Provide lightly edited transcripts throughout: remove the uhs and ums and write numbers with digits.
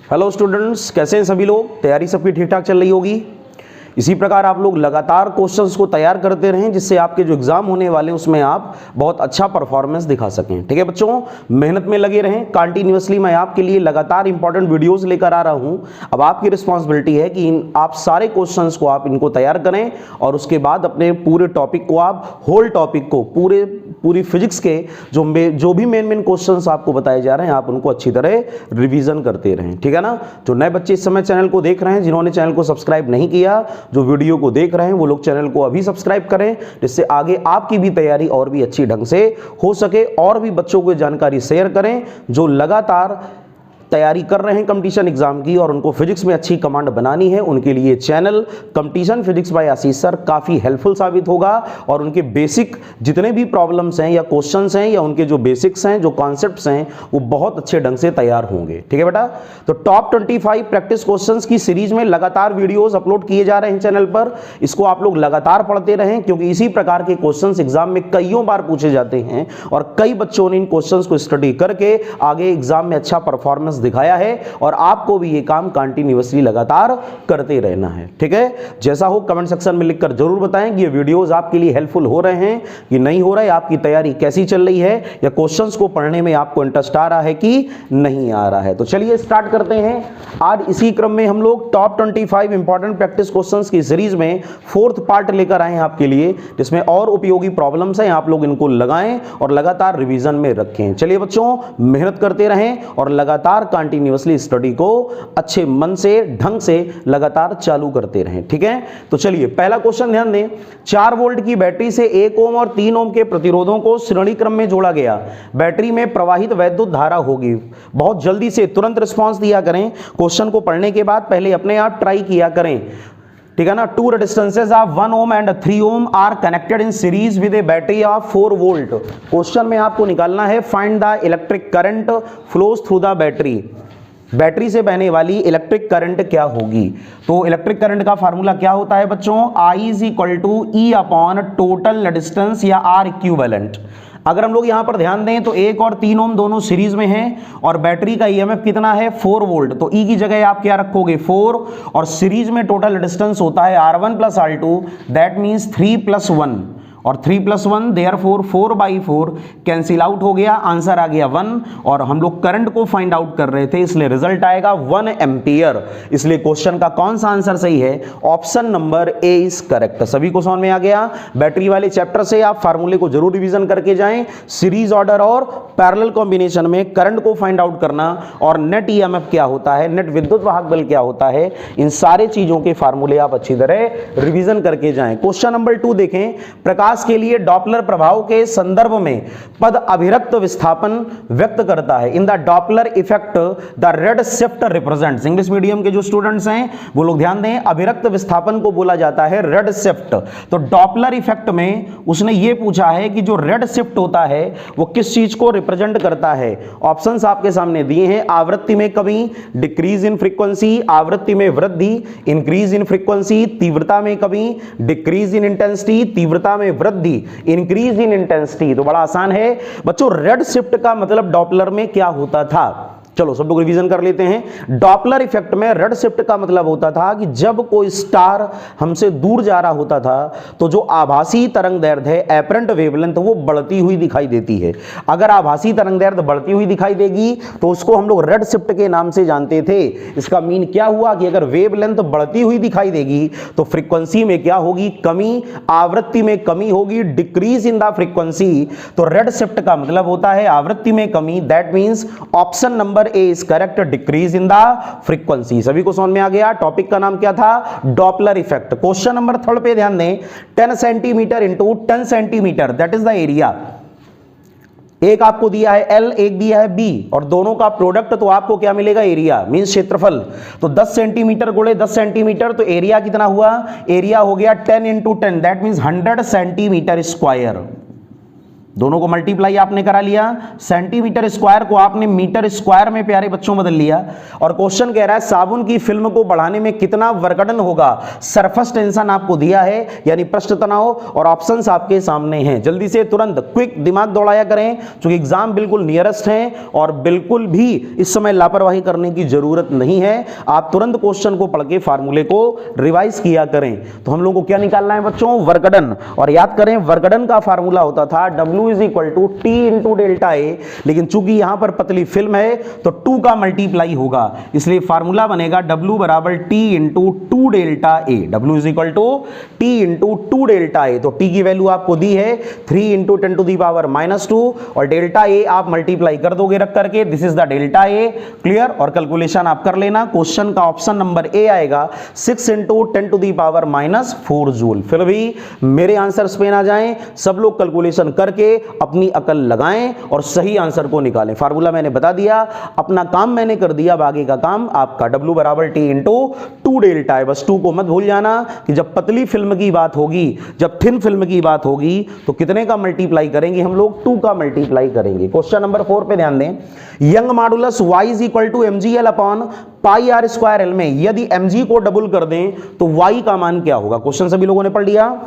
Hello students, कैसे हैं सभी लोग। तैयारी सबकी ठीक ठाक चल रही होगी। इसी प्रकार आप लोग लगातार क्वेश्चंस को तैयार करते रहें, जिससे आपके जो एग्जाम होने वाले हैं उसमें आप बहुत अच्छा परफॉर्मेंस दिखा सकें। ठीक है बच्चों, मेहनत में लगे रहें। कंटिन्यूअसली मैं आपके लिए लगातार इंपॉर्टेंट वीडियोस लेकर आ रहा हूं। अब आपकी रिस्पॉन्सिबिलिटी है कि आप सारे क्वेश्चंस को आप इनको तैयार करें और उसके बाद अपने पूरे टॉपिक को, आप होल टॉपिक को, पूरी फिजिक्स के जो भी मेन क्वेश्चंस आपको बताए जा रहे हैं, आप उनको अच्छी तरह रिवीजन करते रहें। ठीक है ना। जो नए बच्चे इस समय चैनल को देख रहे हैं, जिन्होंने चैनल को सब्सक्राइब नहीं किया, जो वीडियो को देख रहे हैं, वो लोग चैनल को अभी सब्सक्राइब करें, जिससे आगे आपकी भी तैयारी और भी अच्छी ढंग से हो सके। और भी बच्चों को जानकारी शेयर करें जो लगातार तैयारी कर रहे हैं कंपटीशन एग्जाम की और उनको फिजिक्स में अच्छी कमांड बनानी है। उनके लिए चैनल कंपटीशन फिजिक्स बाय आशीष सर काफी हेल्पफुल साबित होगा और उनके बेसिक जितने भी प्रॉब्लम्स हैं या क्वेश्चंस हैं या उनके जो बेसिक्स हैं, जो कॉन्सेप्ट्स हैं, वो बहुत अच्छे ढंग से तैयार होंगे। ठीक है बेटा। तो टॉप 25 प्रैक्टिस क्वेश्चंस की सीरीज में लगातार वीडियोस अपलोड किए जा रहे हैं चैनल पर। इसको आप लोग लगातार पढ़ते रहें, क्योंकि इसी प्रकार के क्वेश्चंस एग्जाम में कईयों बार पूछे जाते हैं और कई बच्चों ने इन क्वेश्चंस को स्टडी करके आगे एग्जाम में अच्छा परफॉर्मेंस दिखाया है और आपको भी ये काम कंटिन्यूअसली लगातार करते रहना है। ठीक है। जैसा हो कमेंट सेक्शन में लिखकर जरूर बताएं कि ये वीडियोस आपके लिए हेल्पफुल हो रहे हैं कि नहीं हो रहा है, आपकी तैयारी कैसी चल रही है, या क्वेश्चंस को पढ़ने में आपको इंटरेस्ट आ रहा है कि नहीं आ रहा है। तो चलिए स्टार्ट करते हैं। आज इसी क्रम में हम लोग टॉप 25 इंपॉर्टेंट प्रैक्टिस क्वेश्चंस की सीरीज में 4th पार्ट लेकर आए हैं आपके लिए, जिसमें और उपयोगी प्रॉब्लम्स हैं। आप लोग इनको लगाएं और लगातार रिवीजन में रखें। चलिए बच्चों, मेहनत करते रहें और लगातार कंटिन्यूअसली स्टडी को अच्छे मन से, ढंग से लगातार चालू करते रहें। ठीक है। तो चलिए पहला क्वेश्चन ध्यान दें। 4 वोल्ट की बैटरी से 1 ओम और 3 ओम के प्रतिरोधों को श्रेणी क्रम में जोड़ा गया। बैटरी में प्रवाहित वैद्युत धारा होगी। बहुत जल्दी से तुरंत रिस्पांस दिया करें। क्वेश्चन को पढ़ने के बाद पहले अपने आप ट्राई किया करें। ठीक है ना। 2 resistances of 1 ohm and 3 ohm are connected in series with a battery of 4 volt. Question में आपको निकालना है find the electric current flows through the battery. Battery से बहने वाली इलेक्ट्रिक करंट क्या होगी। तो इलेक्ट्रिक करंट का फार्मूला क्या होता है बच्चों, I is equal to E upon total resistance या आर इक्विवेलेंट। अगर हम लोग यहां पर ध्यान दें तो 1 और 3 ओम दोनों सीरीज में हैं और बैटरी का ईएमएफ कितना है 4 वोल्ट। तो ई की जगह आप क्या रखोगे 4, और सीरीज में टोटल रेजिस्टेंस होता है R1 plus R2, that means 3 plus 1 और 3 प्लस 1 देयरफॉर 4/4 कैंसिल आउट हो गया, आंसर आ गया 1। और हम लोग करंट को फाइंड आउट कर रहे थे, इसलिए रिजल्ट आएगा 1 एम्पियर। इसलिए क्वेश्चन का कौन सा आंसर सही है, option number A is correct. सभी को समझ में आ गया। बैटरी वाले चैप्टर से आप फार्मूले को जरूर रिवीजन करके जाएं। सीरीज ऑर्डर और पैरेलल कॉम्बिनेशन में करंट को फाइंड आउट करना और नेट ईएमएफ क्या होता है, नेट विद्युत वाहक बल क्या होता है, इन सारे चीजों के फार्मूले आप अच्छी तरह रिवीजन करके जाएं। क्वेश्चन नंबर 2 देखें। प्रकाश के लिए डॉपलर प्रभाव के संदर्भ में पद अभिरक्त विस्थापन व्यक्त करता है। In the Doppler effect the red shift represents. English medium के जो स्टूडेंट्स हैं वो लोग ध्यान दें, अभिरक्त विस्थापन को बोला जाता है रेड शिफ्ट। तो डॉपलर इफेक्ट में उसने ये पूछा है कि जो रेड शिफ्ट होता है वो किस चीज को रिप्रेजेंट करता है। ऑप्शंस आपके सामने दिए हैं। आवृत्ति में कमी, डिक्रीज इन फ्रीक्वेंसी, आवृत्ति में वृद्धि, इंक्रीज इन फ्रीक्वेंसी, तीव्रता में कमी, डिक्रीज इन इंटेंसिटी, तीव्रता में वृद्धि, इंक्रीज इन इंटेंसिटी। तो बड़ा आसान है बच्चों, रेड शिफ्ट का मतलब डॉपलर में क्या होता था। चलो सब लोग रिवीजन कर लेते हैं। डॉपलर इफेक्ट में रेड शिफ्ट का मतलब होता था कि जब कोई स्टार हमसे दूर जा रहा होता था तो जो आभासी तरंगदैर्ध्य है, एपरेंट वेवलेंथ, वो बढ़ती हुई दिखाई देती है। अगर आभासी तरंगदैर्ध्य बढ़ती हुई दिखाई देगी तो उसको हम लोग रेड शिफ्ट के नाम से जानते थे। इसका मीन क्या हुआ कि अगर वेवलेंथ बढ़ती हुई दिखाई देगी तो फ्रीक्वेंसी में क्या होगी, कमी, आवृत्ति में कमी होगी, डिक्रीज इन द फ्रीक्वेंसी। तो रेड शिफ्ट का मतलब होता है आवृत्ति में कमी, that means option number A is correct, decrease in the frequency. सभी को समझ में आ गया। टॉपिक का नाम क्या था, डॉपलर इफेक्ट। क्वेश्चन नंबर 3 पे ध्यान दें। 10 centimetre into 10 centimetre that is the area. एक आपको दिया है L, एक दिया है B, और दोनों का प्रोडक्ट, तो आपको क्या मिलेगा, एरिया मींस क्षेत्रफल। तो 10 सेंटीमीटर गुणे 10 सेंटीमीटर, तो एरिया कितना हुआ, एरिया हो गया 10 into 10 that means 100 centimetre square. दोनों को मल्टीप्लाई आपने करा लिया, सेंटीमीटर स्क्वायर को आपने मीटर स्क्वायर में प्यारे बच्चों बदल लिया। और क्वेश्चन कह रहा है साबुन की फिल्म को बढ़ाने में कितना वर्कडन होगा, सरफेस टेंशन आपको दिया है यानी पृष्ठ तनाव, और ऑप्शंस आपके सामने हैं। जल्दी से तुरंत क्विक दिमाग दौड़ाया करें, क्योंकि एग्जाम बिल्कुल नियरेस्ट है और बिल्कुल भी इस समय लापरवाही करने की जरूरत नहीं है। आप तुरंत क्वेश्चन को पढ़ के फार्मूले को रिवाइज किया करें। तो हम लोग को क्या निकालना है बच्चों, वर्कडन। और याद करें वर्कडन का फार्मूला होता था W = T × डेल्टा ए, लेकिन चूंकि यहां पर पतली फिल्म है तो 2 का मल्टीप्लाई होगा, इसलिए फार्मूला बनेगा W = T × 2 delta A. W = T × 2 delta A. तो T की वैल्यू आपको दी है 3 × 10⁻², और डेल्टा ए आप मल्टीप्लाई कर दोगे रख करके, this is the delta A. Clear. और कैलकुलेशन आप कर लेना, क्वेश्चन का ऑप्शन नंबर ए आएगा 6 × 10⁻⁴ जूल। फिर भी मेरे आंसर्स पे ना जाएं, सब लोग कैलकुलेशन करके अपनी अकल लगाएं और सही आंसर को निकालें। फार्मूला मैंने बता दिया, अपना काम मैंने कर दिया, बाकी का काम आपका। W = T × 2 डेल्टा है। बस 2 को मत भूल जाना कि जब पतली फिल्म की बात होगी, जब थिन फिल्म की बात होगी, तो कितने का मल्टीप्लाई करेंगे हम लोग, 2 का मल्टीप्लाई करेंगे। क्वेश्चन नंबर 4 पे ध्यान दें। यंग मॉडुलस Y = mgl/πr² में यदि mg को डबल कर दें तो y का मान क्या होगा। क्वेश्चन सभी लोगों ने पढ़ लिया।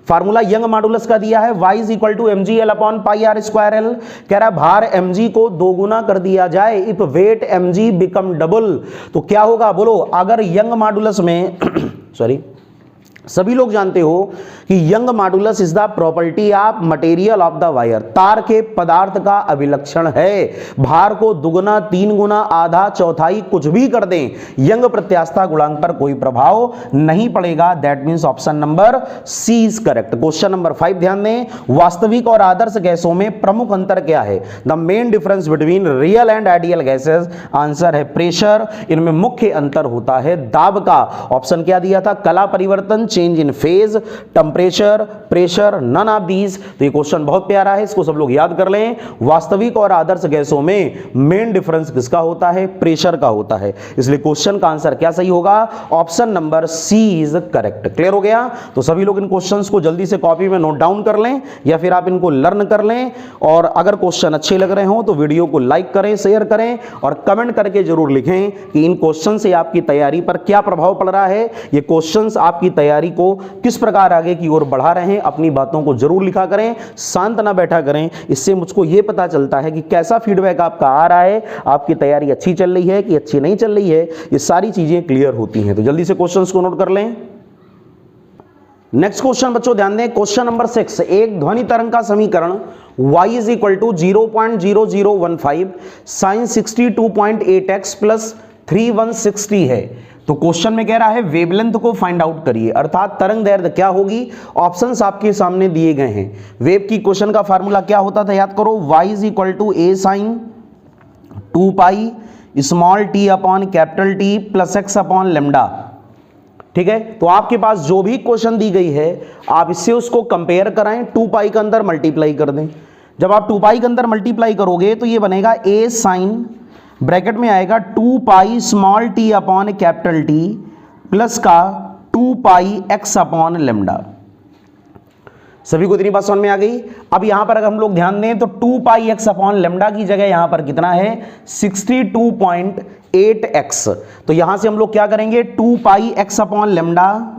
फार्मूला यंग मॉडुलस का दिया है y = mgl/πr²। कह रहा है भार mg को 2 गुना कर दिया जाए, if wait mg become double, तो क्या होगा बोलो। अगर यंग मॉडुलस में सॉरी सभी लोग जानते हो कि young modulus is the property of material of the wire, तार के पदार्थ का अभिलक्षण है। भार को दुगुना, 3 गुना, आधा, चौथाई कुछ भी कर दें, यंग प्रत्यास्थता गुणांक पर कोई प्रभाव नहीं पड़ेगा। That means option number C is correct. Question number 5 ध्यान दें। वास्तविक और आदर्श गैसों में प्रमुख अंतर क्या है। The main difference between real and ideal gases, answer है प्रेशर। इनमें मुख्य अंतर होता है दाब का। ऑप्शन क्या दिया था, कला परिवर्तन, change in phase, temperature, pressure, none of these. तो ये क्वेश्चन बहुत प्यारा है, इसको सब लोग याद कर लें। वास्तविक और आदर्श गैसों में मेन डिफरेंस किसका होता है, प्रेशर का होता है। इसलिए क्वेश्चन का आंसर क्या सही होगा, option number C is correct. Clear हो गया। तो सभी लोग इन क्वेश्चंस को जल्दी से कॉपी में नोट डाउन कर लें या फिर आप इनको लर्न कर लें। और अगर क्वेश्चन अच्छे लग रहे हो तो वीडियो को लाइक करें, शेयर करें और कमेंट करके जरूर लिखें कि इन क्वेश्चन से आपकी तैयारी पर क्या प्रभाव पड़ रहा है, ये क्वेश्चंस आपकी तैयारी को किस प्रकार आगे की ओर बढ़ा रहे हैं। अपनी बातों को जरूर लिखा करें, शांत ना बैठा करें। इससे मुझको यह पता चलता है कि कैसा फीडबैक आपका आ रहा है, आपकी तैयारी अच्छी चल रही है कि अच्छी नहीं चल रही है। ये सारी चीजें क्लियर होती हैं। तो जल्दी से क्वेश्चंस को नोट कर लें। नेक्स्ट क्वेश्चन बच्चों ध्यान दें। क्वेश्चन नंबर 6, एक ध्वनि तरंग का समीकरण y = 0.0015 sin 62.8x + 3160 है। तो क्वेश्चन में कह रहा है वेवलेंथ को फाइंड आउट करिए, अर्थात तरंग दैर्ध्य क्या होगी। ऑप्शंस आपके सामने दिए गए हैं। वेव की क्वेश्चन का फार्मूला क्या होता था, याद करो, y = a sin 2π small t upon capital T + x upon lambda. ठीक है। तो आपके पास जो भी क्वेश्चन दी गई है आप इससे उसको कंपेयर कराएं, 2π के अंदर मल्टीप्लाई कर दें। जब आप 2π के अंदर मल्टीप्लाई करोगे तो ये बनेगा a sin, ब्रैकेट में आएगा 2π small t upon capital T plus का 2π x अपॉन लैम्डा। सभी को इतनी बात समझ में आ गई। अब यहां पर अगर हम लोग ध्यान दें तो 2π x अपॉन लैम्डा की जगह यहां पर कितना है 62.8x। तो यहां से हम लोग क्या करेंगे, 2π x upon lambda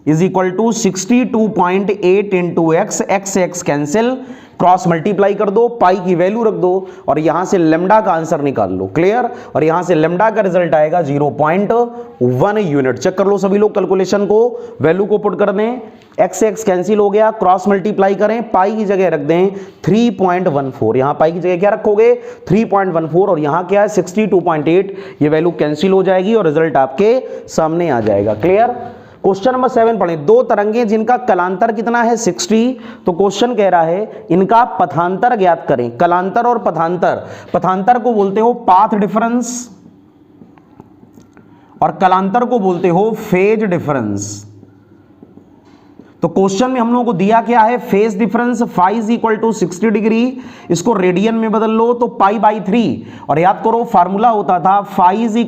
is equal to 62.8 into X, X X cancel, cross multiply कर दो, पाई की वैल्यू रख दो और यहां से लेमडा का आंसर निकाल लो। क्लियर। और यहां से लेमडा का रिजल्ट आएगा 0.1 यूनिट। चेक कर लो सभी लोग कैलकुलेशन को, वैल्यू को पुट कर दें, एक्स एक्स कैंसिल हो गया, क्रॉस मल्टीप्लाई करें, पाई की जगह रख दें 3.14। यहां पाई की जगह क्या रखोगे 3.14 और यहां क्या है 62.8। ये वैल्यू कैंसिल हो जाएगी और रिजल्ट आपके सामने आ जाएगा। क्लियर। क्वेश्चन नंबर 7 पढ़ें। दो तरंगें जिनका कलांतर कितना है 60। तो क्वेश्चन कह रहा है इनका पथांतर ज्ञात करें। कलांतर और पथांतर, पथांतर को बोलते हो पाथ डिफरेंस और कलांतर को बोलते हो फेज डिफरेंस। तो क्वेश्चन में हम लोगों को दिया क्या है, फेज डिफरेंस फाई = 60 डिग्री, इसको रेडियन में बदल लो तो पाई/3। और याद करो फार्मूला होता था phi =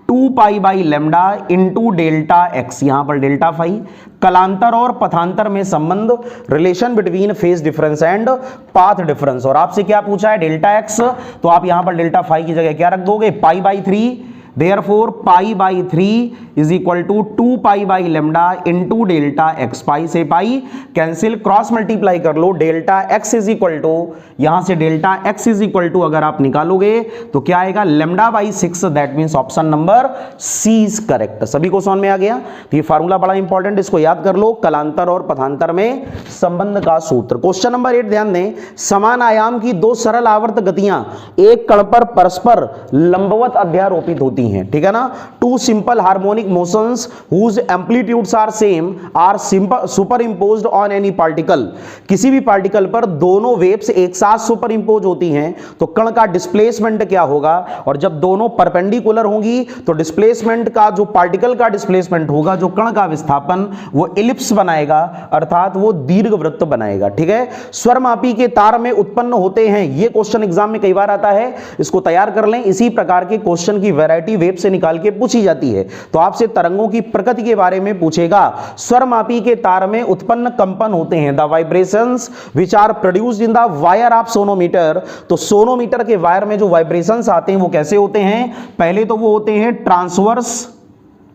2 pi by lambda into delta X, यहां पर डेल्टा फाई, कलांतर और पथांतर में संबंध, relation between phase difference and path difference. और आपसे क्या पूछा है, डेल्टा एक्स, तो आप यहां पर डेल्टा फाई की जगह क्या रख दोगे, pi by 3, therefore pi by 3 is equal to 2 pi by lambda into delta X, pi से पाई कैंसिल, क्रॉस मल्टीप्लाई कर लो, delta X is equal to, यहां से delta X is equal to अगर आप निकालोगे तो क्या आएगा, lambda by 6, that means option number C is correct. सभी को समझ में आ गया, तो ये फार्मूला बड़ा इंपॉर्टेंट, इसको याद कर लो, कलांतर और पथांतर में संबंध का सूत्र। क्वेश्चन नंबर 8 ध्यान दें, समान आयाम की दो सरल आवर्त गतियां एक कण पर परस्पर लंबवत अध्यारोपित होती हैं, ठीक है ना। Two simple harmonic motions whose amplitudes are same are superimposed on any particle, किसी भी पार्टिकल पर दोनों वेव्स एक साथ सुपर इंपोज होती हैं तो कण का डिस्प्लेसमेंट क्या होगा, और जब दोनों परपेंडिकुलर होंगी तो डिस्प्लेसमेंट का जो पार्टिकल का डिस्प्लेसमेंट होगा, जो कण का विस्थापन, वो इलिप्स बनाएगा, अर्थात वो दीर्घवृत्त बनाएगा, ठीक है। स्वरमापी के तार में उत्पन्न होते हैं, ये क्वेश्चन एग्जाम में कई बार आता है, इसको तैयार कर लें। इसी प्रकार के क्वेश्चन की वैरायटी वेब से निकाल के पूछी जाती है, तो आपसे तरंगों की प्रकृति के बारे में पूछेगा। स्वरमापी के तार में उत्पन्न कंपन होते हैं, the vibrations which are produced in the wire of sonometer, तो सोनोमीटर के वायर में जो वाइब्रेशंस आते हैं वो कैसे होते हैं, पहले तो वो होते हैं ट्रांसवर्स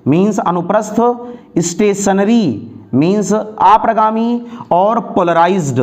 मींस अनुप्रस्थ, स्टेशनरी मींस अप्रगामी, और पोलराइज्ड,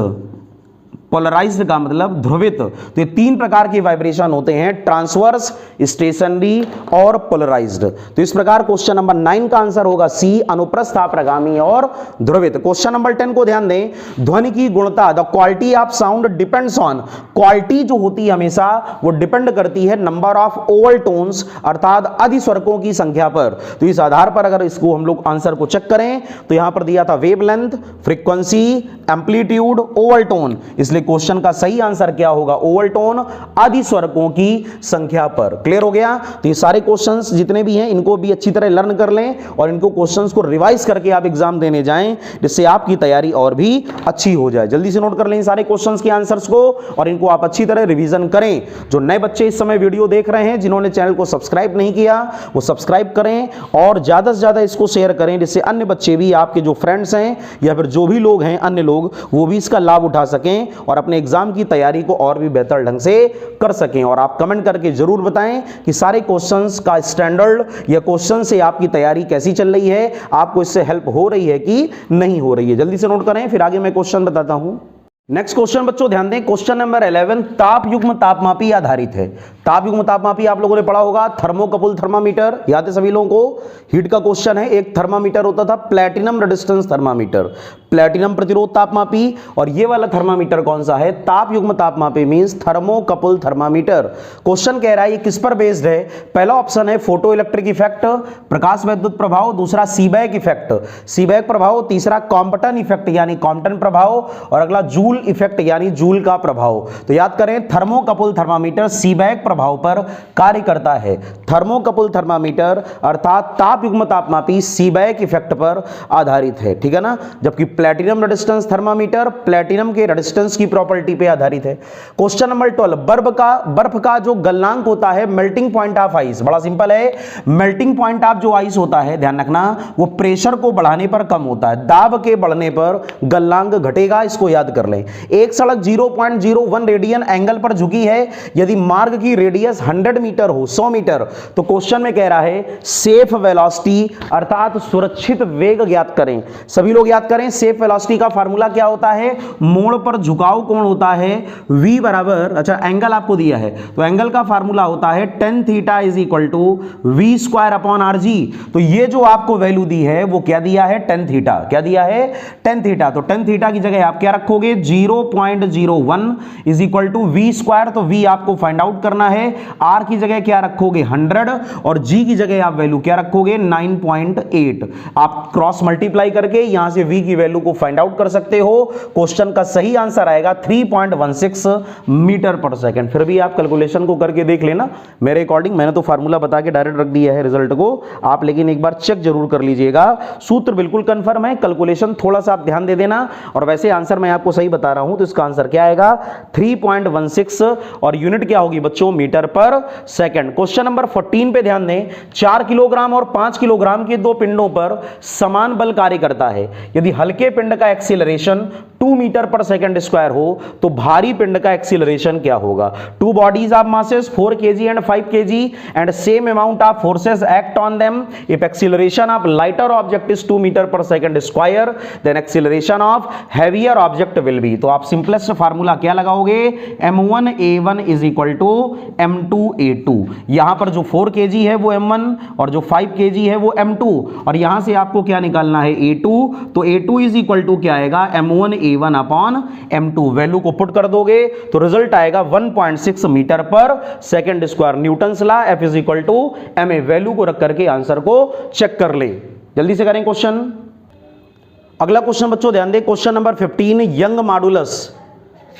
पोलराइज्ड का मतलब ध्रुवित। तो ये तीन प्रकार के वाइब्रेशन होते हैं, ट्रांसवर्स, स्टेशनरी और पोलराइज्ड। तो इस प्रकार क्वेश्चन नंबर 9 का आंसर होगा सी, अनुप्रस्थ, अप्रगामी और ध्रुवित। क्वेश्चन नंबर 10 को ध्यान दें, ध्वनि की गुणता, the quality of sound depends on, quality जो होती है हमेशा वो डिपेंड करती है नंबर ऑफ ओवल टोन्स, अर्थात अधिस्वरकों की संख्या पर। तो इस आधार पर अगर इसको हम लोग आंसर को चेक करें तो यहां पर दिया था wavelength, frequency, amplitude, Oval tone, इसलिए क्वेश्चन का सही आंसर क्या होगा, ओवल टोन, अधिस्वरकों की संख्या पर। क्लियर हो गया। तो ये सारे क्वेश्चंस जितने भी हैं इनको भी अच्छी तरह लर्न कर लें और इनको क्वेश्चंस को रिवाइज करके आप एग्जाम देने जाएं, जिससे आपकी तैयारी और भी अच्छी हो जाए। जल्दी से नोट कर लें सारे क्वेश्चंस के आंसर्स को और इनको आप अच्छी तरह रिवीजन करें। जो नए बच्चे इस समय वीडियो देख रहे हैं, जिन्होंने चैनल को सब्सक्राइब नहीं किया, वो सब्सक्राइब करें और ज्यादा से ज्यादा इसको शेयर करें, जिससे अन्य बच्चे भी, आपके जो फ्रेंड्स हैं या फिर जो भी लोग हैं अन्य लोग, वो भी इसका लाभ उठा सकें और अपने एग्जाम की तैयारी को और भी बेहतर ढंग से कर सकें। और आप कमेंट करके जरूर बताएं कि सारे क्वेश्चंस का स्टैंडर्ड या क्वेश्चन से आपकी तैयारी कैसी चल रही है, आपको इससे हेल्प हो रही है कि नहीं हो रही है। जल्दी से नोट करें, फिर आगे मैं क्वेश्चन बताता हूं। नेक्स्ट क्वेश्चन बच्चों ध्यान दें, क्वेश्चन नंबर 11 ताप युग्म तापमापी आधारित है। ताप युग्म तापमापी आप लोगों ने पढ़ा होगा, थर्मोकपल थर्मामीटर, याद है सभी लोगों को। हीट का क्वेश्चन है। एक थर्मामीटर होता था प्लेटिनम रेजिस्टेंस थर्मामीटर, प्लेटिनम प्रतिरोध तापमापी, और ये वाला थर्मामीटर कौन सा है, ताप युग्म तापमापी मींस थर्मोकपल थर्मामीटर। क्वेश्चन कह रहा है ये किस पर बेस्ड है, पहला ऑप्शन है फोटो इलेक्ट्रिक इफेक्ट, प्रकाश विद्युत प्रभाव, दूसरा सीबैक इफेक्ट, सीबैक प्रभाव, तीसरा कॉम्पटन इफेक्ट यानी कॉम्पटन प्रभाव, और अगला जूल इफेक्ट यानी जूल का प्रभाव। तो याद करें, थर्मोकपल थर्मामीटर सीबैक प्रभाव पर कार्य करता है। थर्मोकपल थर्मामीटर अर्थात ताप युग्म तापमापी सीबैक इफेक्ट पर आधारित है, ठीक है ना। जबकि प्लेटिनम रेजिस्टेंस थर्मामीटर प्लेटिनम के रेजिस्टेंस की प्रॉपर्टी पे आधारित है। क्वेश्चन नंबर 12, बर्फ का जो गलनांक होता है, मेल्टिंग पॉइंट ऑफ आइस, बड़ा सिंपल है। मेल्टिंग पॉइंट ऑफ जो आइस होता है, ध्यान रखना, वो प्रेशर को बढ़ाने पर कम होता है, दाब के बढ़ने पर गलनांक घटेगा, इसको याद कर लें। एक सड़क 0.01 रेडियन एंगल पर झुकी है, यदि मार्ग की रेडियस 100 मीटर हो, 100 मीटर, तो क्वेश्चन में कह रहा है सेफ वेलोसिटी अर्थात सुरक्षित वेग ज्ञात करें। सभी लोग याद करें, सेफ वेलोसिटी का फार्मूला क्या होता है, मोड़ पर झुकाव कोण होता है v बराबर, अच्छा एंगल आपको दिया है तो एंगल का फार्मूला होता है tan theta is equal to v square upon rg। तो ये जो आपको वैल्यू दी है वो क्या दिया है, tan थीटा, क्या दिया है, tan थीटा। तो tan थीटा की जगह आप क्या रखोगे, 0.01 is equal to v square, तो v आपको फाइंड आउट करना है, r की जगह क्या रखोगे 100 और g की जगह आप वैल्यू क्या रखोगे 9.8। आप क्रॉस मल्टीप्लाई करके यहां से v की वैल्यू को फाइंड आउट कर सकते हो। क्वेश्चन का सही आंसर आएगा 3.16 मीटर पर सेकंड। फिर भी आप कैलकुलेशन को करके देख लेना, मेरे अकॉर्डिंग मैंने तो फार्मूला बता के डायरेक्ट रख दिया है रिजल्ट को, आप लेकिन एक बार चेक जरूर कर लीजिएगा। सूत्र बिल्कुल कंफर्म है, कैलकुलेशन थोड़ा सा आप ध्यान दे देना, और वैसे आंसर मैं आपको सही बता रहा हूं तो इसका आंसर क्या आएगा 3.16 और यूनिट क्या होगी बच्चों metre per second. Question number 14 पे ध्यान दें, 4 किलोग्राम और 5 किलोग्राम के दो पिंडों पर समान बल कार्य करता है। यदि हल्के पिंड का acceleration 2 metre per second square हो तो भारी पिंड का एक्सीलरेशन क्या होगा। Two bodies of masses 4 kg and 5 kg and same amount of forces act on them. If acceleration of lighter object is 2 meter per second square, then acceleration of heavier object will be. तो आप simplest formula क्या लगाओगे, m1a1 is equal to m2a2। यहां पर जो 4 kg है वो m1 और जो 5 kg है वो m2 और यहां से आपको क्या निकालना है a2, तो a2 is equal to क्या आएगा m1a1 अपॉन m2। वैल्यू को पुट कर दोगे तो रिजल्ट आएगा 1.6 metre per second square. Newton's law F is equal to ma। Value को रख करके आंसर को चेक कर ले। जल्दी से करें क्वेश्चन। अगला क्वेश्चन बच्चों ध्यान दें, question number 15, Young modulus.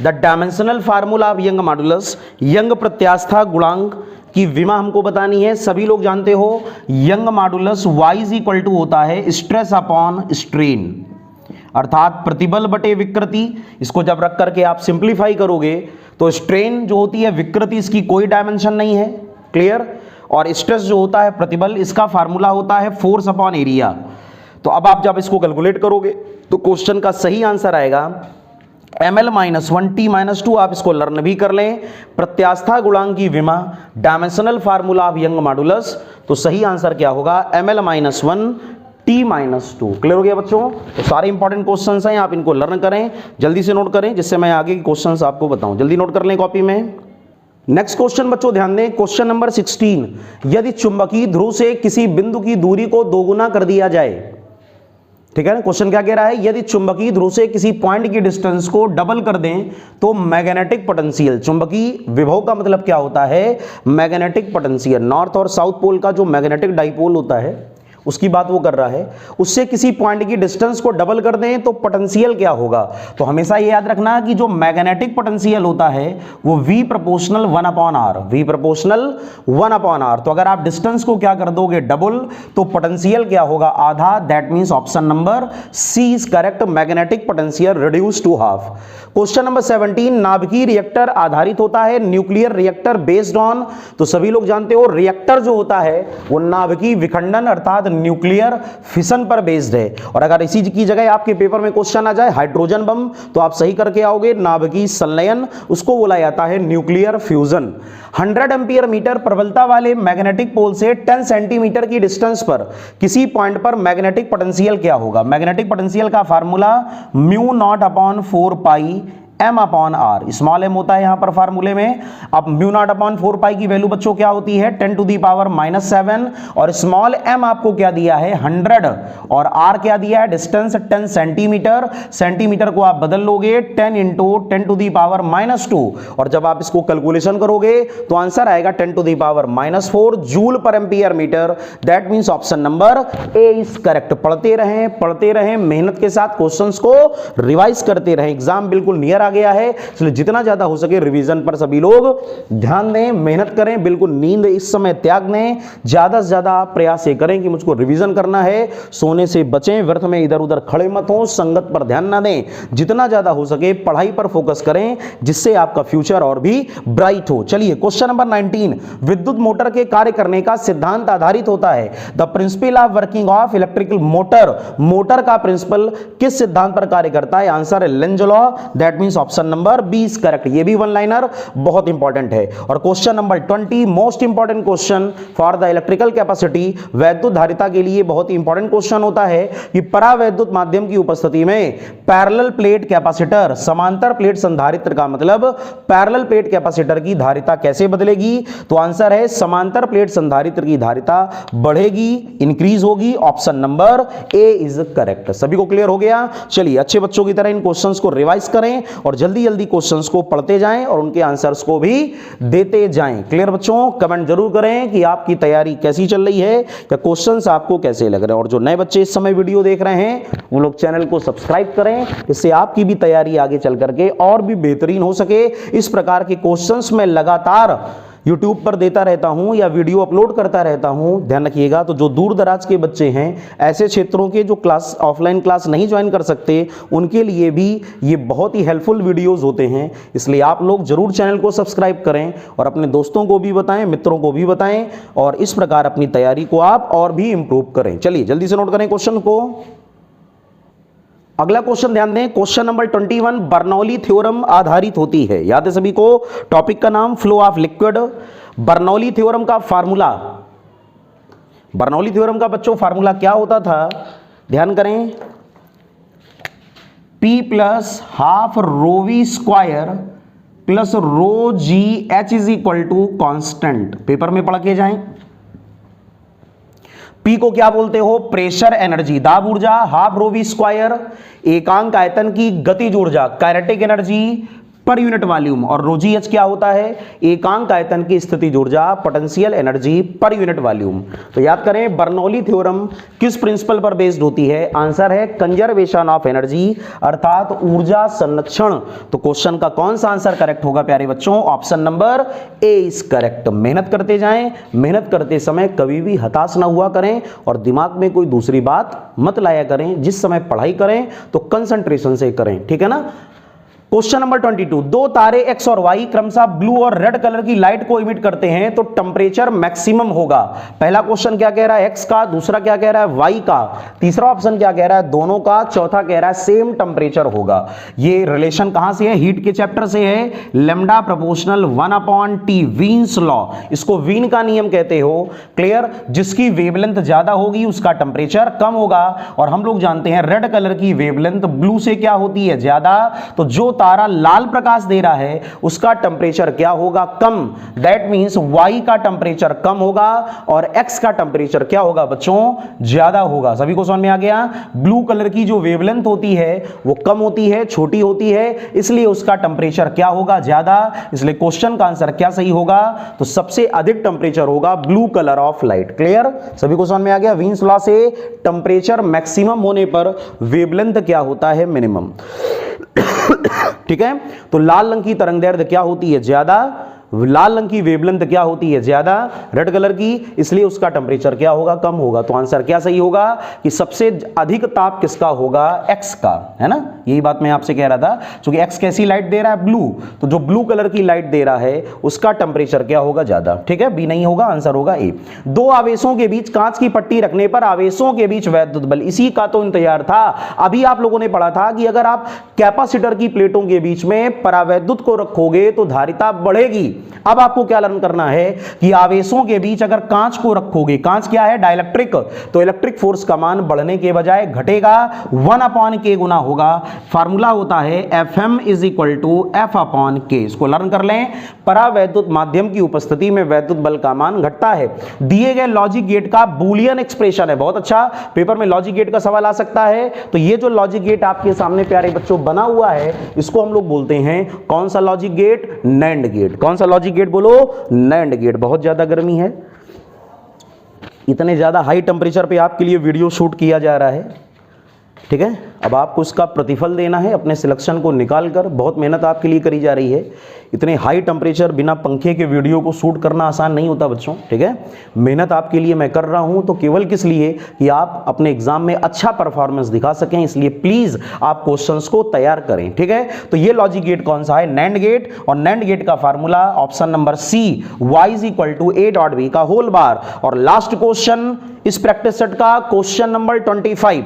The dimensional formula of Young modulus, Young प्रत्यास्था गुणांक की विमा हमको बतानी है। सभी लोग जानते हो young modulus y is equal to होता है स्ट्रेस अपॉन स्ट्रेन, अर्थात प्रतिबल बटे विकृति। इसको जब रख करके आप सिंप्लीफाई करोगे तो स्ट्रेन जो होती है विकृति, इसकी कोई डायमेंशन नहीं है, क्लियर। और स्ट्रेस जो होता है प्रतिबल, इसका फार्मूला होता है फोर्स अपॉन एरिया। तो अब आप जब इसको कैलकुलेट करोगे तो क्वेश्चन का सही आंसर आएगा ml-1 t-2। आप इसको लर्न भी कर लें, प्रत्यास्था गुणांक की विमा, dimensional formula of Young modulus. तो सही आंसर क्या होगा ml-1 t-2। क्लियर हो गया बच्चों। तो सारे इंपॉर्टेंट क्वेश्चंस हैं, आप इनको लर्न करें, जल्दी से नोट करें जिससे मैं आगे के क्वेश्चंस आपको बताऊं। जल्दी नोट कर लें कॉपी में। नेक्स्ट क्वेश्चन बच्चों ध्यान दें, क्वेश्चन नंबर 16, यदि चुंबकीय ध्रुव से किसी बिंदु की दूरी को दोगुना कर दिया जाए, ठीक है ना। क्वेश्चन क्या कह रहा है, यदि चुंबकीय ध्रुव से किसी पॉइंट की डिस्टेंस को डबल कर दें तो मैग्नेटिक पोटेंशियल, चुंबकीय विभव का मतलब क्या होता है, मैग्नेटिक पोटेंशियल। नॉर्थ और साउथ पोल का जो मैग्नेटिक डाइपोल होता है उसकी बात वो कर रहा है, उससे किसी पॉइंट की डिस्टेंस को डबल कर दें तो पोटेंशियल क्या होगा। तो हमेशा ये याद रखना कि जो मैग्नेटिक पोटेंशियल होता है वो V proportional 1/r, V proportional 1/r। तो अगर आप डिस्टेंस को क्या कर दोगे डबल तो पोटेंशियल क्या होगा, आधा। That means option number C is correct, magnetic potential reduce to half. Question number 17, नाभिकीय रिएक्टर आधारित होता है न्यूक्लियर रिएक्टर बेस्ड ऑन। तो सभी लोग जानते हो रिएक्टर जो होता है वो नाभिकीय विखंडन अर्थात न्यूक्लियर फिशन पर बेस्ड है। और अगर इसी की जगह आपके पेपर में क्वेश्चन आ जाए हाइड्रोजन बम तो आप सही करके आओगे, नाभिकीय संलयन, उसको बोला जाता है न्यूक्लियर फ्यूजन। 100 एम्पीयर मीटर प्रबलता वाले मैग्नेटिक पोल से 10 सेंटीमीटर की डिस्टेंस पर किसी पॉइंट पर मैग्नेटिक पोटेंशियल क्या होगा। मैग्नेटिक पोटेंशियल का फार्मूला μ0/4 m/r, स्मॉल m होता है यहां पर फार्मूले में। अब μ0/4 की वैल्यू बच्चों क्या होती है 10⁻⁻7 और स्मॉल m आपको क्या दिया है 100 और r क्या दिया है डिस्टेंस 10 सेंटीमीटर। सेंटीमीटर को आप बदल लोगे 10 × 10⁻²। और जब आप इसको कैलकुलेशन करोगे तो आंसर आएगा 10⁻⁻4 जूल पर ampere metre. That means option number A is correct. पढ़ते रहें मेहनत के साथ क्वेश्चंस को रिवाइज करते रहें। एग्जाम बिल्कुल नियर गया है, इसलिए जितना ज्यादा हो सके रिवीजन पर सभी लोग ध्यान दें, मेहनत करें, बिल्कुल नींद इस समय त्याग दें। ज्यादा से ज्यादा आप प्रयास ये करें कि मुझको रिवीजन करना है, सोने से बचें, व्यर्थ में इधर उधर खड़े मत हो, संगत पर ध्यान ना दें। जितना ज्यादा हो सके पढ़ाई पर फोकस करें जिससे आपका फ्यूचर और भी ब्राइट हो। चलिए क्वेश्चन नंबर 19, विद्युत मोटर के कार्य करने का सिद्धांत आधारित होता है the principle of working of electrical motor. Motor का प्रिंसिपल किस सिद्धांत पर कार्य करता है, आंसर है Lenz law. That means option number B is correct. ये भी वन लाइनर बहुत इंपॉर्टेंट है। और question number 20, most important question for the electrical capacity, वैद्युत धारिता के लिए बहुत ही इंपॉर्टेंट क्वेश्चन होता है कि परावैद्युत माध्यम की उपस्थिति में पैरेलल प्लेट कैपेसिटर, समांतर प्लेट संधारित्र का मतलब पैरेलल प्लेट कैपेसिटर की धारिता कैसे बदलेगी। तो आंसर है समांतर प्लेट संधारित्र की धारिता बढ़ेगी, इंक्रीज होगी। Option number A is correct. सभी को क्लियर हो गया। चलिए अच्छे बच्चों की तरह इन क्वेश्चंस को रिवाइज करें और जल्दी जल्दी क्वेश्चंस को पढ़ते जाएं और उनके आंसर्स को भी देते जाएं। क्लियर बच्चों, कमेंट जरूर करें कि आपकी तैयारी कैसी चल रही है, क्या क्वेश्चंस आपको कैसे लग रहे हैं। और जो नए बच्चे इस समय वीडियो देख रहे हैं वो लोग चैनल को सब्सक्राइब करें, इससे आपकी भी तैयारी आगे चल करके और भी बेहतरीन हो सके। इस प्रकार के क्वेश्चंस में लगातार यूट्यूब पर देता रहता हूं या वीडियो अपलोड करता रहता हूं, ध्यान रखिएगा। तो जो दूर दराज के बच्चे हैं, ऐसे क्षेत्रों के जो क्लास ऑफलाइन क्लास नहीं ज्वाइन कर सकते, उनके लिए भी ये बहुत ही हेल्पफुल वीडियोस होते हैं। इसलिए आप लोग जरूर चैनल को सब्सक्राइब करें और अपने दोस्तों को भी बताएं, मित्रों को भी बताएं, और इस प्रकार अपनी तैयारी को आप और भी इंप्रूव करें। चलिए जल्दी से नोट करें क्वेश्चन को। अगला क्वेश्चन ध्यान दें, क्वेश्चन नंबर 21 बर्नौली थ्योरम आधारित होती है। याद है सभी को, टॉपिक का नाम flow of liquid. Bernoulli theorem का फार्मूला, बर्नौली थ्योरम का बच्चों फार्मूला क्या होता था, ध्यान करें, P plus half rho V square plus rho G H is equal to constant. Paper में पढ़ के जाएं। P को क्या बोलते हो, प्रेशर एनर्जी, दाब ऊर्जा, हाफ रो वी स्क्वायर एकांक आयतन की गतिज ऊर्जा, kinetic energy per unit volume, और रो जी एच क्या होता है, एकांक आयतन की स्थितिज ऊर्जा, potential energy per unit volume. तो याद करें बर्नौली थ्योरम किस प्रिंसिपल पर बेस्ड होती है, आंसर है कंजर्वेशन ऑफ एनर्जी, अर्थात ऊर्जा संरक्षण। तो क्वेश्चन का कौन सा आंसर करेक्ट होगा प्यारे बच्चों, option number A is correct. मेहनत करते जाएं, मेहनत करते समय कभी भी हताश ना हुआ करें और दिमाग में कोई दूसरी बात मत लाया करें। जिस समय पढ़ाई करें तो कंसंट्रेशन से करें, ठीक है ना। क्वेश्चन नंबर 22, दो तारे एक्स और वाई क्रमशः ब्लू और रेड कलर की लाइट को इमिट करते हैं तो टेम्परेचर मैक्सिमम होगा। पहला क्वेश्चन क्या कह रहा है, एक्स का, दूसरा क्या कह रहा है, वाई का, तीसरा ऑप्शन क्या कह रहा है, दोनों का, चौथा कह रहा है सेम टेम्परेचर होगा। ये रिलेशन कहां से है, हीट के चैप्टर से है, lambda proportional 1/T, Wien's law, इसको वीन का नियम कहते हो। क्लियर, जिसकी वेवलेंथ ज्यादा होगी उसका टेम्परेचर कम होगा, और हम लोग जानते हैं रेड कलर की वेवलेंथ ब्लू से क्या होती है, ज्यादा। तो जो तारा लाल प्रकाश दे रहा है उसका टेंपरेचर क्या होगा, कम। दैट मींस y का टेंपरेचर कम होगा और x का टेंपरेचर क्या होगा बच्चों, ज्यादा होगा। सभी को समझ में आ गया। ब्लू कलर की जो वेवलेंथ होती है वो कम होती है, छोटी होती है, इसलिए उसका टेंपरेचर क्या होगा, ज्यादा। इसलिए क्वेश्चन का आंसर क्या सही होगा, तो सबसे अधिक टेंपरेचर होगा blue colour of light. Clear, सभी को समझ में आ गया। वीन्स लॉ से टेंपरेचर मैक्सिमम होने पर वेवलेंथ क्या होता है, मिनिमम। ठीक है, तो लाल रंग की तरंगदैर्घ्य क्या होती है, ज्यादा। लाल रंग की वेवलेंथ क्या होती है, ज्यादा रेड कलर की, इसलिए उसका टेंपरेचर क्या होगा, कम होगा। तो आंसर क्या सही होगा कि सबसे अधिक ताप किसका होगा, एक्स का, है ना। यही बात मैं आपसे कह रहा था, क्योंकि एक्स कैसी लाइट दे रहा है, ब्लू, तो जो ब्लू कलर की लाइट दे रहा है उसका टेंपरेचर क्या होगा, ज्यादा। ठीक है, बी नहीं होगा, आंसर होगा ए। दो आवेशों के बीच कांच की पट्टी रखने पर आवेशों के बीच वैद्युत बल, इसी का तो इंतजार था। अभी आप लोगों ने पढ़ा था कि अगर आप कैपेसिटर की प्लेटों के बीच में परावैद्युत को रखोगे तो धारिता बढ़ेगी। अब आपको क्या लर्न करना है कि आवेशों के बीच अगर कांच को रखोगे, कांच क्या है, डाइलेक्ट्रिक, तो इलेक्ट्रिक फोर्स का मान बढ़ने के बजाय घटेगा, 1/K गुना होगा। फार्मूला होता है Fm is equal to F/K। इसको लर्न कर लें। परावैद्युत माध्यम की उपस्थिति में वैद्युत बल का मान घटता है। दिए गए लॉजिक गेट का बूलियन एक्सप्रेशन है, बहुत अच्छा, पेपर में लॉजिक गेट का सवाल आ सकता है। तो ये जो लॉजिक गेट आपके सामने प्यारे बच्चों बना हुआ है, इसको हम लोग बोलते हैं कौन सा लॉजिक गेट, नैंड गेट। कौन सा लॉजिक गेट बोलो, नैंड गेट। बहुत ज्यादा गर्मी है, इतने ज्यादा हाई टेंपरेचर पे आपके लिए वीडियो शूट किया जा रहा है, ठीक है। अब आपको इसका प्रतिफल देना है अपने सिलेक्शन को निकालकर। बहुत मेहनत आपके लिए करी जा रही है। इतने हाई टेंपरेचर बिना पंखे के वीडियो को शूट करना आसान नहीं होता बच्चों, ठीक है। मेहनत आपके लिए मैं कर रहा हूं तो केवल किस लिए कि आप अपने एग्जाम में अच्छा परफॉर्मेंस दिखा सकें, इसलिए प्लीज आप क्वेश्चंस को तैयार करें, ठीक है। तो ये लॉजिक गेट कौन सा है, नैंड गेट, और नैंड गेट का formula option number C, y is equal to a.b का होल बार। और लास्ट क्वेश्चन इस प्रैक्टिस सेट का, क्वेश्चन नंबर 25,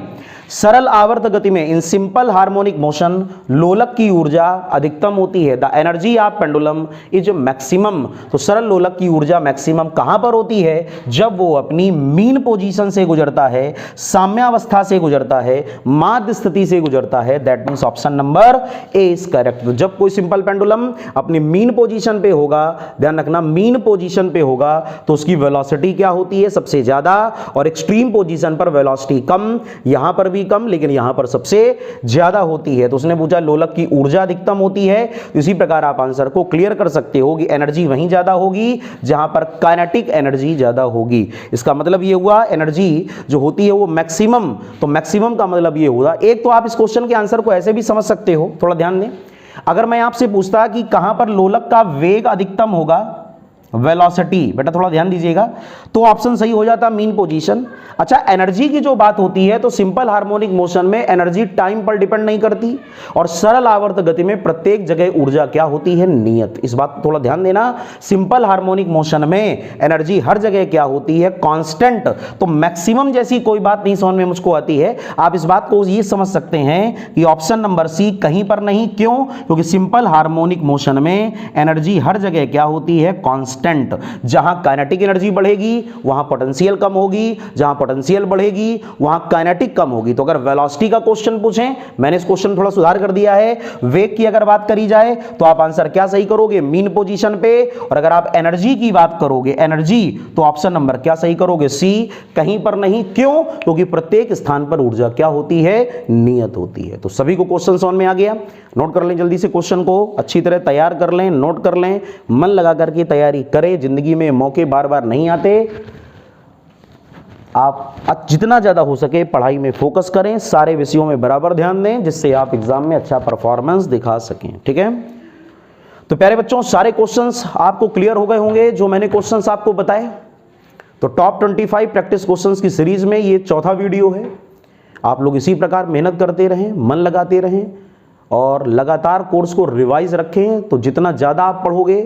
सरल आवर्त गति में इन सिंपल हार्मोनिक मोशन लोलक की ऊर्जा अधिकतम होती है। The energy of pendulum is maximum. तो सरल लोलक की ऊर्जा मैक्सिमम कहां पर होती है, जब वो अपनी मीन पोजीशन से गुजरता है, साम्यावस्था से गुजरता है, माध्य स्थिति से गुजरता है। That means option number A is correct. तो जब कोई सिंपल पेंडुलम अपनी मीन पोजीशन पे होगा, ध्यान रखना मीन पोजीशन पे होगा, तो उसकी वेलोसिटी क्या होती है, सबसे ज्यादा, और एक्सट्रीम पोजीशन पर वेलोसिटी कम, यहां पर भी कम, लेकिन यहां पर सबसे ज्यादा होती है। तो उसने पूछा लोलक की ऊर्जा अधिकतम होती है, इसी प्रकार आप आंसर को क्लियर कर सकते हो कि एनर्जी वहीं ज्यादा होगी जहां पर काइनेटिक एनर्जी ज्यादा होगी। इसका मतलब ये हुआ एनर्जी जो होती है वो मैक्सिमम, तो मैक्सिमम का मतलब ये हुआ। एक तो आप इस क्वेश्चन के आंसर को ऐसे भी समझ सकते हो, थोड़ा ध्यान दें। अगर मैं आपसे पूछता कि कहां पर लोलक का वेग अधिकतम होगा, वेलोसिटी, बेटा थोड़ा ध्यान दीजिएगा, तो ऑप्शन सही हो जाता मीन पोजीशन। अच्छा, एनर्जी की जो बात होती है तो सिंपल हार्मोनिक मोशन में एनर्जी टाइम पर डिपेंड नहीं करती, और सरल आवर्त गति में प्रत्येक जगह ऊर्जा क्या होती है, नियत। इस बात थोड़ा ध्यान देना, सिंपल हार्मोनिक मोशन में एनर्जी हर जगह क्या होती है, कांस्टेंट। तो मैक्सिमम जैसी कोई बात नहीं समझ में मुझको आती है। आप इस बात को ये समझ सकते हैं कि ऑप्शन नंबर सी कहीं पर नहीं, क्यों? क्योंकि सिंपल हार्मोनिक मोशन में एनर्जी हर जगह क्या होती है, कांस्टेंट। जहां काइनेटिक एनर्जी बढ़ेगी वहां पोटेंशियल कम होगी, जहां पोटेंशियल बढ़ेगी वहां काइनेटिक कम होगी। तो अगर वेलोसिटी का क्वेश्चन पूछें, मैंने इस क्वेश्चन थोड़ा सुधार कर दिया है, वेग की अगर बात करी जाए तो आप आंसर क्या सही करोगे, मीन पोजीशन पे। और अगर आप एनर्जी की बात करोगे, एनर्जी, तो ऑप्शन नंबर क्या सही करोगे, सी, कहीं पर नहीं। क्यों? क्योंकि प्रत्येक स्थान पर ऊर्जा क्या होती है, नियत होती है। तो सभी को क्वेश्चन समझ में आ गया? नोट कर लें जल्दी से, क्वेश्चन को अच्छी तरह तैयार कर लें, नोट कर लें, मन लगा करके तैयारी करें। जिंदगी में मौके बार बार नहीं आते, आप जितना ज़्यादा हो सके पढ़ाई में फोकस करें, सारे विषयों में बराबर ध्यान दें, जिससे आप एग्जाम में अच्छा परफॉर्मेंस दिखा सकें। ठीक है, तो प्यारे बच्चों, सारे क्वेश्चंस आपको क्लियर हो गए होंगे जो मैंने क्वेश्चंस आपको बताए। तो टॉप 25 प्रैक्टिस क्वेश्चंस की सीरीज में ये चौथा वीडियो है। आप लोग इसी प्रकार मेहनत करते रहें, मन लगाते रहें और लगातार कोर्स को रिवाइज रखें। तो जितना ज़्यादा आप पढ़ोगे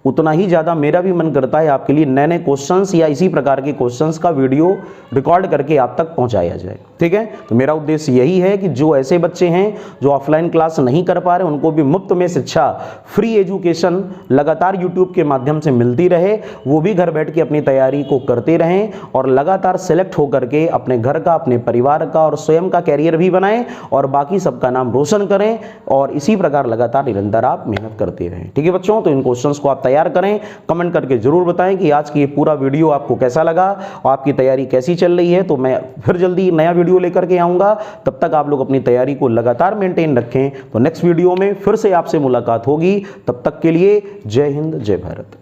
उतना ही ज़्यादा मेरा भी मन करता है आपके लिए नए नए क्वेश्चंस या इसी प्रकार के क्वेश्चंस का वीडियो रिकॉर्ड करके आप तक पहुंचाया जाए। ठीक है, तो मेरा उद्देश्य यही है कि जो ऐसे बच्चे हैं जो ऑफलाइन क्लास नहीं कर पा रहे, उनको भी मुफ्त में शिक्षा, फ्री एजुकेशन लगातार यूट्यूब के माध्यम से मिलती रहे, वो भी घर बैठ के अपनी तैयारी को करते रहें और लगातार सेलेक्ट होकर के अपने घर का, अपने परिवार का और स्वयं का कैरियर भी बनाएं और बाकी सबका नाम रोशन करें। और इसी प्रकार लगातार निरंतर आप मेहनत करते रहें। ठीक है बच्चों, तो इन क्वेश्चंस को आप तैयार करें, कमेंट करके जरूर बताएं कि आज की ये पूरा वीडियो आपको कैसा लगा और आपकी तैयारी कैसी चल रही है। तो मैं फिर जल्दी नया वीडियो लेकर के आऊंगा, तब तक आप लोग अपनी तैयारी को लगातार मेंटेन रखें। तो नेक्स्ट वीडियो में फिर से आपसे मुलाकात होगी, तब तक के लिए जय हिंद, जय भारत।